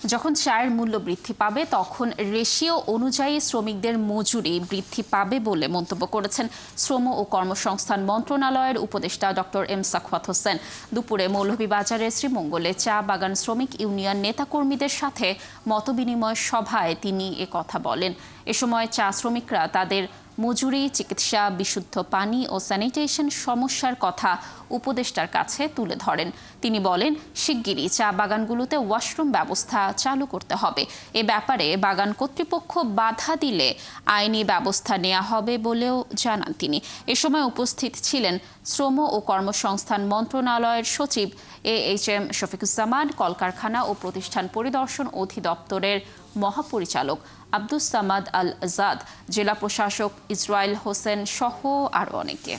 যখন চায়ের মূল্য বৃদ্ধি পাবে তখন রেশিও অনুযায়ী শ্রমিকদের মজুরি বৃদ্ধি পাবে বলে মন্তব্য করেছেন শ্রম ও কর্মসংস্থান মন্ত্রণালয়ের উপদেষ্টা ডক্টর এম সাখাওয়াত হোসেন। দুপুরে মৌলভীবাজারের শ্রীমঙ্গলে চা বাগান শ্রমিক ইউনিয়ন নেতাকর্মীদের সাথে মতবিনিময় সভায় তিনি কথা বলেন। এ সময় চা শ্রমিকরা তাদের মজুরি, চিকিৎসা, বিশুদ্ধ পানি ও স্যানিটেশন সমস্যার কথা উপদেষ্টার কাছে তুলে ধরেন। তিনি বলেন, শিগগিরই চা বাগানগুলোতে ওয়াশরুম ব্যবস্থা চালু করতে হবে। এ ব্যাপারে বাগান কর্তৃপক্ষ বাধা দিলে আইনি ব্যবস্থা নেওয়া হবে বলেও জানান তিনি। এ সময় উপস্থিত ছিলেন শ্রম ও কর্মসংস্থান মন্ত্রণালয়ের সচিব AHM শফিকুজ্জামান, কলকারখানা ও প্রতিষ্ঠান পরিদর্শন অধিদপ্তরের মহাপরিচালক আব্দুস সামাদ আল আজাদ, জেলা প্রশাসক ইসরাইল হোসেন সহ আরো অনেকে।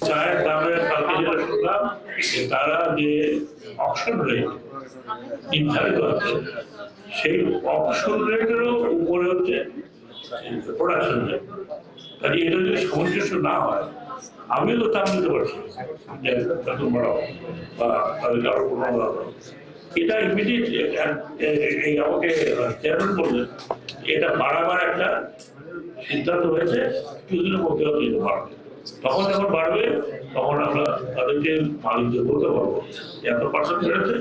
চায়ের দামের কালকে যেটা শুনলাম তারা যে অকশন রেট নির্ধারিত আছে সেই অকশন রেটেরও উপরে হচ্ছে প্রোডাকশন রেট। কাজে এটা যদি সামঞ্জস্য না হয়, আমিও তো চাপ দিতে পারছি যে বেতন বাড়াও বা তাদেরকে আরো কোনো এটা ইমিডিয়েট এই আমাকে চেয়ারম্যান বললেন এটা বাড়াবার একটা সিদ্ধান্ত হয়েছে, কিছুদিনের মধ্যে হয়তো এটা বাড়বে। তখন যখন বাড়বে তখন আমরা তাদেরকে মালিকদের বলতে পারবো এত পার্সেন্ট বেড়েছে।